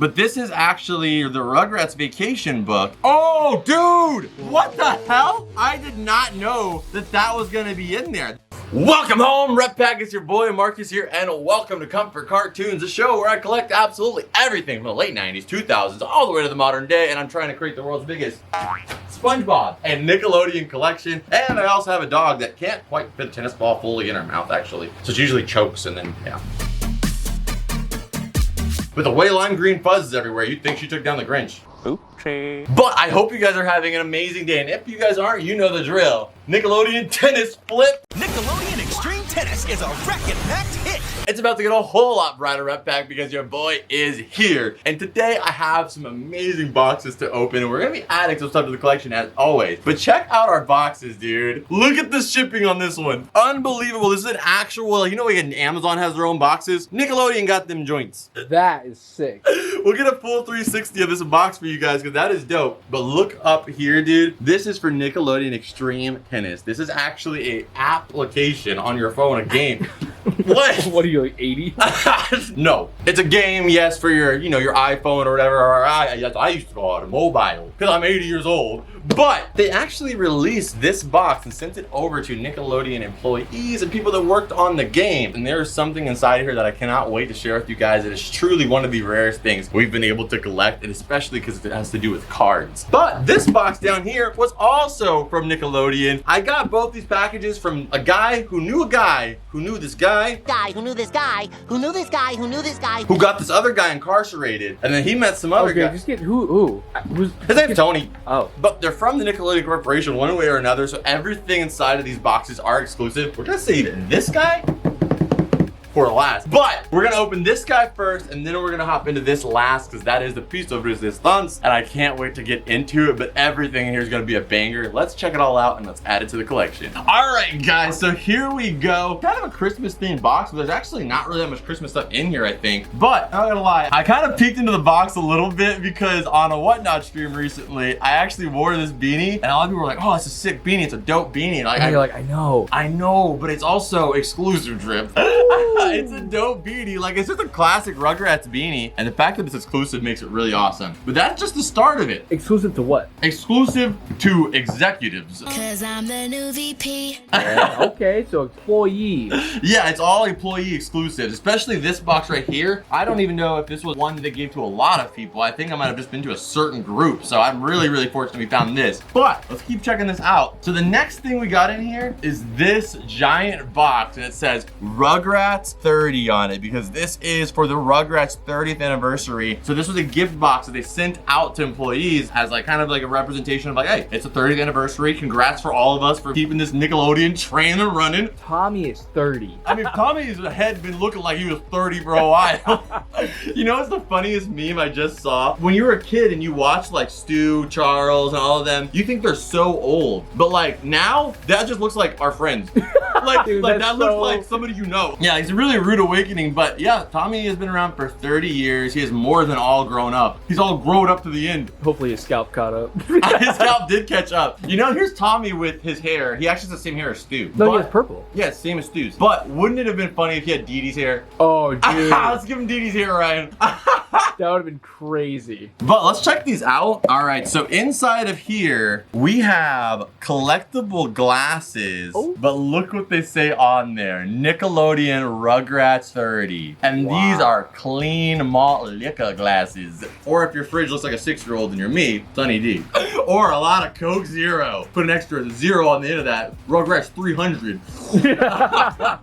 But this is actually the Rugrats vacation book. Oh, dude, what the hell? I did not know that that was gonna be in there. Welcome home, Rep Pack. It's your boy Marcus here, and welcome to Comfort Cartoons, a show where I collect absolutely everything from the late 90s, 2000s, all the way to the modern day, and I'm trying to create the world's biggest Spongebob and Nickelodeon collection. And I also have a dog that can't quite fit a tennis ball fully in her mouth, actually. So it usually chokes and then, yeah. With the way lime green fuzzes everywhere, you'd think she took down the Grinch. Oopsie. But I hope you guys are having an amazing day, and if you guys aren't, you know the drill. Nickelodeon Tennis Flip. Nickelodeon Extreme Tennis is a racket-packed hit. It's about to get a whole lot brighter, Rep Pack, because your boy is here. And today I have some amazing boxes to open, and we're gonna be adding some stuff to the collection as always. But check out our boxes, dude. Look at the shipping on this one. Unbelievable. This is an actual, you know, like Amazon has their own boxes. Nickelodeon got them joints. That is sick. We'll get a full 360 of this box for you guys, because that is dope. But look up here, dude. This is for Nickelodeon Extreme Tennis. This is actually a application on your phone, a game. What? What are you, like 80? No, it's a game, yes, for your, you know, your iPhone or whatever. Or I used to call it a mobile, because I'm 80 years old. But they actually released this box and sent it over to Nickelodeon employees and people that worked on the game. And there's something inside here that I cannot wait to share with you guys. It is truly one of the rarest things we've been able to collect, and especially because it has to do with cards. But this box down here was also from Nickelodeon. I got both these packages from a guy who knew a guy who knew this guy. Who knew this guy, who knew this guy, who knew this guy. Who got this other guy incarcerated. And then he met some other guy. Just get who? His name's Tony. Oh. But they're from the Nickelodeon Corporation one way or another, so everything inside of these boxes are exclusive. We're gonna save this guy for last. But we're gonna open this guy first, and then we're gonna hop into this last, because that is the piece of resistance, and I can't wait to get into it. But everything in here is gonna be a banger. Let's check it all out and let's add it to the collection. All right, guys, so here we go. Kind of a Christmas themed box, but there's actually not really that much Christmas stuff in here, I think. But I'm not gonna lie, I kind of peeked into the box a little bit because on a Whatnot stream recently, I actually wore this beanie, and a lot of people were like, "Oh, it's a sick beanie. It's a dope beanie." And you're like, I know, but it's also exclusive, Drip. It's a dope beanie. Like, it's just a classic Rugrats beanie, and the fact that it's exclusive makes it really awesome. But that's just the start of it. Exclusive to what? Exclusive to executives. Cause I'm the new VP. Okay, so employees. Yeah, it's all employee exclusives, especially this box right here. I don't even know if this was one that they gave to a lot of people. I think I might have just been to a certain group, so I'm really, really fortunate we found this. But let's keep checking this out. So the next thing we got in here is this giant box, and it says Rugrats 30 on it, because this is for the Rugrats 30th anniversary. So this was a gift box that they sent out to employees as like kind of like a representation of like, hey, it's the 30th anniversary. Congrats for all of us for keeping this Nickelodeon train running. Tommy is 30. I mean, Tommy's head been looking like he was 30 for a while. You know what's the funniest meme I just saw? When you were a kid and you watched like Stu, Charles, and all of them, you think they're so old. But like now, that just looks like our friends. Like, Dude, like that looks so... like somebody you know. Yeah, it's a really rude awakening, but yeah, Tommy has been around for 30 years. He is more than all grown up. He's all grown up to the end. Hopefully his scalp caught up. His scalp did catch up. You know, here's Tommy with his hair. He actually has the same hair as Stu. No, he has purple. Yeah, same as Stu's. But wouldn't it have been funny if he had Dee Dee's hair? Oh, dude. Let's give him Dee Dee's hair, Ryan. That would have been crazy. But let's check these out. All right, so inside of here, we have collectible glasses. Oh. But look what they say on there. Nickelodeon Rugrats 30. And these are clean malt liquor glasses. Or if your fridge looks like a 6-year-old and you're me, Sunny D. Or a lot of Coke Zero. Put an extra 0 on the end of that. Rugrats 300.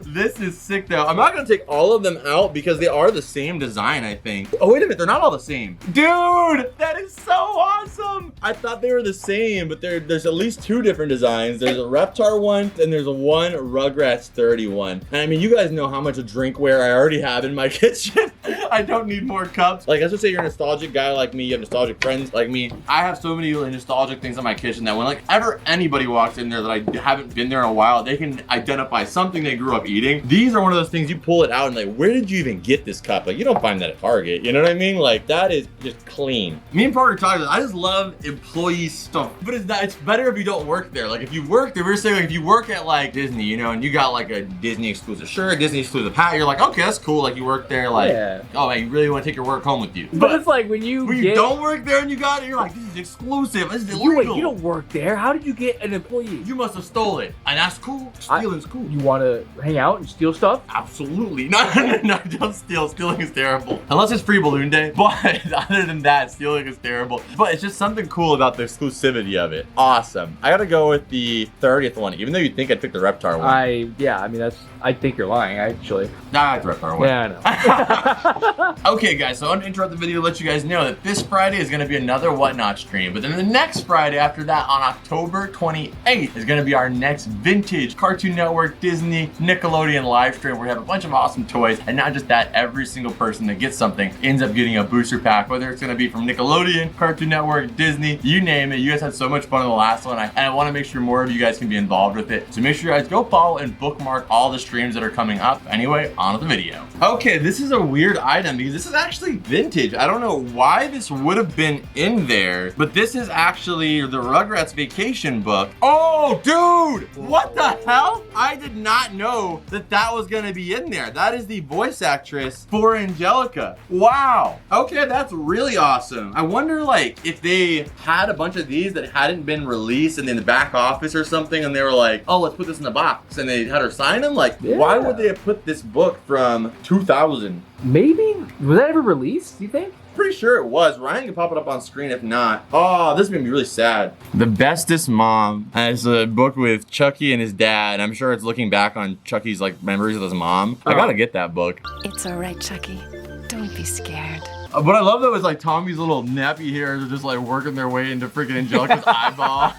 This is sick though. I'm not gonna take all of them out because they are the same design, I think. Oh, wait a minute, they're not all the same. Dude, that is so awesome. I thought they were the same, but there's at least 2 different designs. There's a Reptar one and there's a one Rugrats 31. And I mean, you guys know how much of drinkware I already have in my kitchen. I don't need more cups. Like, let's just say you're a nostalgic guy like me, you have nostalgic friends like me. I have so many nostalgic things in my kitchen that when like ever anybody walks in there that I haven't been there in a while, they can identify something they grew up eating. These are one of those things you pull it out and like, where did you even get this cup? Like, you don't find that at Target, you know what I mean? Like, that is just clean. Me and Parker talked about, I just love employee stuff, but it's better if you don't work there. Like, if you work there, we're saying like if you work at like Disney, you know, and you got like a Disney exclusive shirt, Disney exclusive the pat, you're like, okay, that's cool. Like, you work there, like, Yeah. oh, man, you really want to take your work home with you. But it's like when you don't work there and you got it, you're like, this is exclusive. This is wait, illegal. you don't work there. How did you get an employee? You must have stole it. And that's cool. Stealing's cool. You want to hang out and steal stuff? Absolutely. No, don't steal. Stealing is terrible. Unless it's free balloon day. But other than that, stealing is terrible. But it's just something cool about the exclusivity of it. Awesome. I gotta go with the 30th one, even though you think I took the Reptar one. I mean, I think you're lying, actually. Nah, it's Reptar one. Yeah, I know. Okay, guys, so I want to interrupt the video to let you guys know that this Friday is going to be another Whatnot stream. But then the next Friday after that, on October 28th, is going to be our next vintage Cartoon Network, Disney, Nickelodeon live stream where we have a bunch of awesome toys. And not just that, every single person that gets something ends up getting a booster pack, whether it's going to be from Nickelodeon, Cartoon Network, Disney, you name it. You guys had so much fun in the last one, and I want to make sure more of you guys can be involved with it. So make sure you guys go follow and bookmark all the streams that are coming up. Anyway, on with the video. Okay, this is a weird item because this is actually vintage. I don't know why this would have been in there, but this is actually the Rugrats Vacation book. Oh, dude! What the hell? I did not know that that was gonna be in there. That is the voice actress for Angelica. Wow. Okay, that's really awesome. I wonder, like, if they had a bunch of these that hadn't been released and in the back office or something, and they were like, oh, let's put this in the box, and they had her sign them. Like, why would they have put this book from 2000? Maybe? Was that ever released, do you think? Pretty sure it was. Ryan can pop it up on screen if not. Oh, this is gonna be really sad. The Bestest Mom is a book with Chucky and his dad. I'm sure it's looking back on Chucky's like memories of his mom. I gotta get that book. It's all right, Chucky. Don't be scared. What I love though is like Tommy's little nappy hairs are just like working their way into freaking Angelica's eyeball.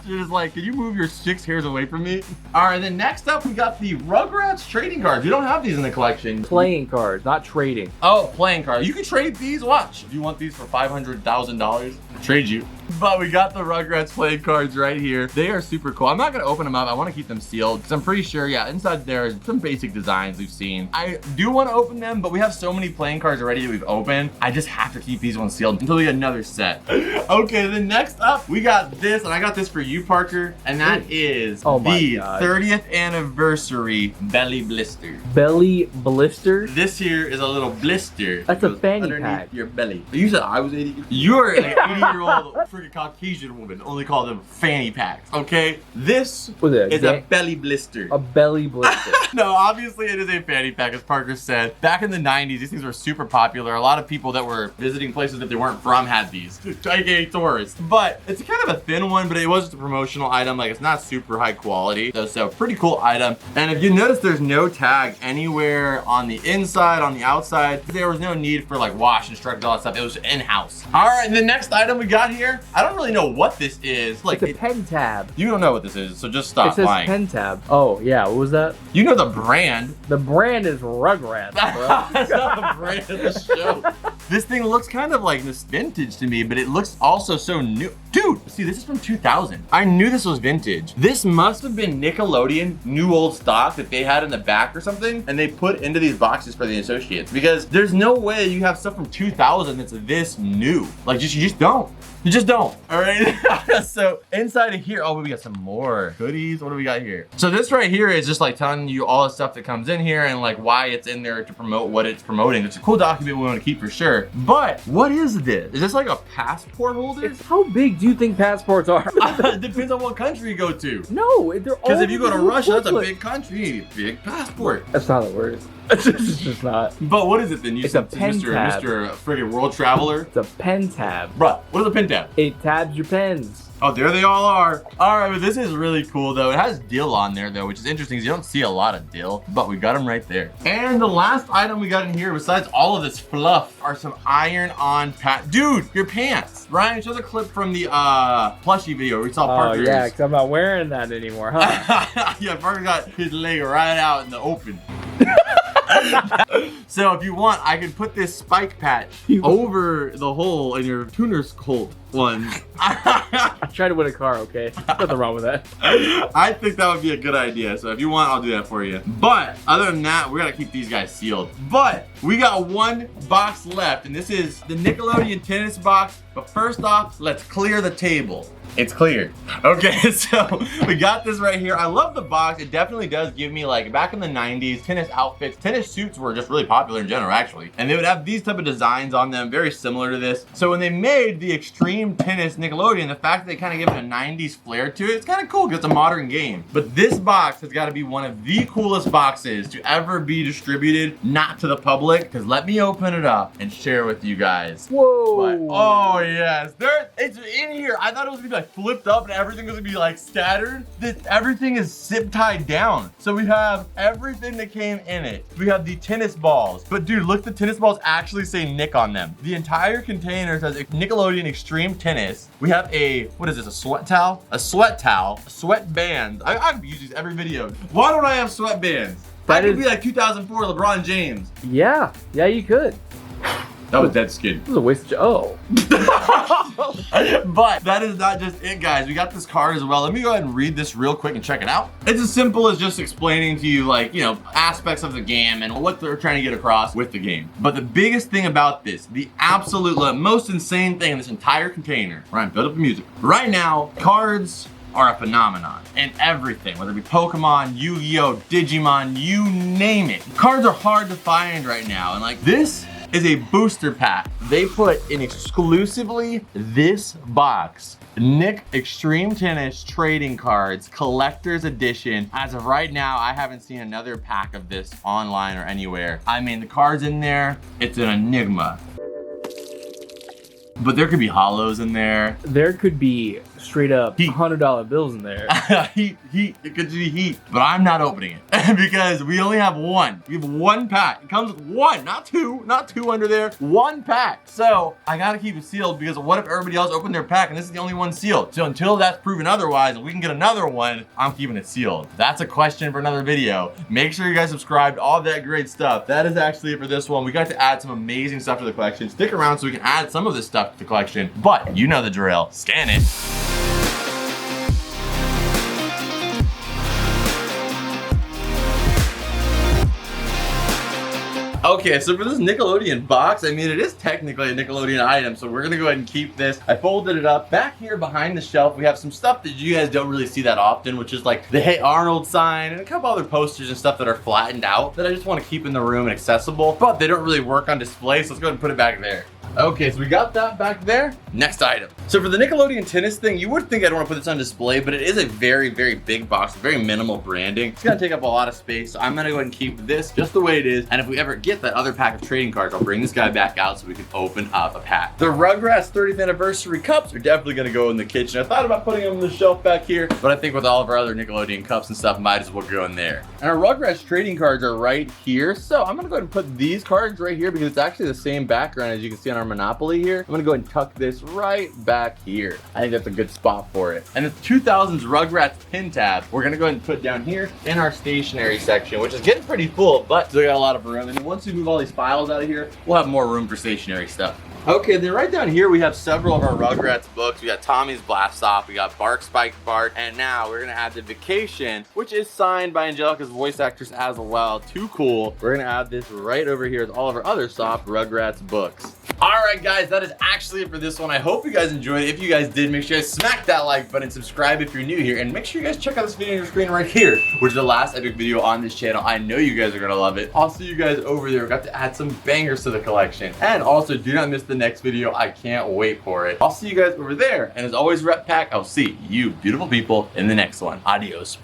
You're just like, can you move your 6 hairs away from me? All right, then next up we got the Rugrats trading cards. We don't have these in the collection. Playing cards, not trading. Oh, playing cards. You can trade these. Watch. If you want these for $500,000, I'll trade you. But we got the Rugrats playing cards right here. They are super cool. I'm not gonna open them up. I want to keep them sealed because I'm pretty sure, yeah, inside there is some basic designs we've seen. I do want to open them, but we have so many playing cards already that we've opened. I just have to keep these ones sealed until we get another set. Okay, then next up, we got this, and I got this for you, Parker, and that is the 30th anniversary belly blister. Belly blister? This here is a little blister. That's a goes fanny underneath pack. your belly. You said I was 80. You're an 80-year-old freaking Caucasian woman. Only call them fanny packs, okay? This is a belly blister. A belly blister. No, obviously it is a fanny pack, as Parker said. Back in the 90s, these things were super popular. A lot of people that were visiting places that they weren't from had these, aka tourists. But it's kind of a thin one, but it was just a promotional item. Like, it's not super high quality. So pretty cool item. And if you notice, there's no tag anywhere on the inside, on the outside. There was no need for like wash instructions, all that stuff. It was in-house. All right, the next item we got here, I don't really know what this is. Like, it's a pen tab. You don't know what this is, so just stop lying. It says lying. pen tab. Oh, yeah, what was that? You know the brand. The brand is Rugrats, bro. That's not the brand of the show. This thing looks kind of like this vintage to me, but it looks also so new. Dude, see, this is from 2000. I knew this was vintage. This must have been Nickelodeon new old stock that they had in the back or something, and they put into these boxes for the associates, because there's no way you have stuff from 2000 that's this new. Like, you just don't. You just don't. All right. So inside of here, oh, we got some more goodies. What do we got here? So this right here is just like telling you all the stuff that comes in here and like why it's in there to promote what it's promoting. It's a cool document we want to keep for sure. But what is this? Is this like a passport holder? How big do you think passports are? It depends on what country you go to. No, they're all. Because if you go to Russia, that's a big country. You need a big passport. That's not the word. It's just not. But what is it then? You it's said a pen tab. Mr. friggin' world traveler. It's a pen tab. Bruh, what is a pen tab? It tabs your pens. Oh, there they all are. All right, but this is really cool though. It has dill on there though, which is interesting because you don't see a lot of dill, but we got them right there. And the last item we got in here, besides all of this fluff, are some iron-on pants. Dude, your pants. Ryan, show the clip from the plushie video where we saw Parker. Oh yeah, because I'm not wearing that anymore, huh? Yeah, Parker got his leg right out in the open. So if you want, I can put this spike patch over the hole in your tuner's hole. one. I tried to win a car, okay? Nothing wrong with that. I think that would be a good idea. So if you want, I'll do that for you. But other than that, we gotta keep these guys sealed. But we got one box left, and this is the Nickelodeon Tennis Box. But first off, let's clear the table. It's cleared. Okay, so we got this right here. I love the box. It definitely does give me, like, back in the 90s, tennis outfits. Tennis suits were just really popular in general, actually. And they would have these type of designs on them, very similar to this. So when they made the Extreme Tennis Nickelodeon, the fact that they kind of give it a 90s flair to it, it's kind of cool because it's a modern game. But this box has got to be one of the coolest boxes to ever be distributed, not to the public, because let me open it up and share with you guys. Whoa. But, oh, yes. It's in here. I thought it was going to be, like, flipped up and everything was gonna be like scattered. Everything is zip tied down. So we have everything that came in it. We have the tennis balls. But dude, look, the tennis balls actually say Nick on them. The entire container says Nickelodeon Extreme Tennis. We have a, what is this, a sweat towel? A sweat towel, sweat bands. I've used these every video. Why don't I have sweat bands? That could be like 2004 LeBron James. Yeah, you could. That was dead skin. This was a waste of, oh. But that is not just it, guys. We got this card as well. Let me go ahead and read this real quick and check it out. It's as simple as just explaining to you, like, you know, aspects of the game and what they're trying to get across with the game. But the biggest thing about this, the absolute most insane thing in this entire container, Ryan, build up the music. Right now, cards are a phenomenon in everything, whether it be Pokemon, Yu-Gi-Oh, Digimon, you name it. Cards are hard to find right now, and like this is a booster pack. They put in exclusively this box, Nick Extreme Tennis Trading Cards Collector's Edition. As of right now, I haven't seen another pack of this online or anywhere. I mean, the cards in there, it's an enigma. But there could be hollows in there. There could be straight up $100 bills in there. Heat, it could be heat. But I'm not opening it because we only have one. We have one pack. It comes with one, not two under there, one pack. So I gotta keep it sealed because what if everybody else opened their pack and this is the only one sealed? So until that's proven otherwise and we can get another one, I'm keeping it sealed. That's a question for another video. Make sure you guys subscribe to all that great stuff. That is actually it for this one. We got to add some amazing stuff to the collection. Stick around so we can add some of this stuff to the collection, but you know the drill. Scan it. Okay, so for this Nickelodeon box, I mean, it is technically a Nickelodeon item, so we're gonna go ahead and keep this. I folded it up. Back here behind the shelf, we have some stuff that you guys don't really see that often, which is like the Hey Arnold sign and a couple other posters and stuff that are flattened out that I just wanna keep in the room and accessible, but they don't really work on display, so let's go ahead and put it back there. Okay, so we got that back there. Next item. So for the Nickelodeon tennis thing, you would think I don't want to put this on display, but it is a very, very big box, very minimal branding. It's gonna take up a lot of space, so I'm gonna go ahead and keep this just the way it is. And if we ever get that other pack of trading cards, I'll bring this guy back out so we can open up a pack. The Rugrats 30th anniversary cups are definitely gonna go in the kitchen. I thought about putting them on the shelf back here, but I think with all of our other Nickelodeon cups and stuff, might as well go in there. And our Rugrats trading cards are right here, so I'm gonna go ahead and put these cards right here because it's actually the same background as you can see on our Monopoly here. I'm gonna go ahead and tuck this right back here. I think that's a good spot for it. And the 2000s Rugrats pin tab, we're gonna go ahead and put down here in our stationery section, which is getting pretty full, but still got a lot of room. And then once we move all these files out of here, we'll have more room for stationery stuff. Okay, then right down here we have several of our Rugrats books. We got Tommy's Blast Off, we got Bark Spike Bark, and now we're gonna add the Vacation, which is signed by Angelica's voice actress as well. Too cool. We're gonna add this right over here with all of our other soft Rugrats books. All right, guys, that is actually it for this one. I hope you guys enjoyed it. If you guys did, make sure you guys smack that like button, subscribe if you're new here, and make sure you guys check out this video on your screen right here, which is the last epic video on this channel. I know you guys are gonna love it. I'll see you guys over there. We got to add some bangers to the collection. And also, do not miss the next video. I can't wait for it. I'll see you guys over there. And as always, Rep Pack, I'll see you beautiful people in the next one. Adios.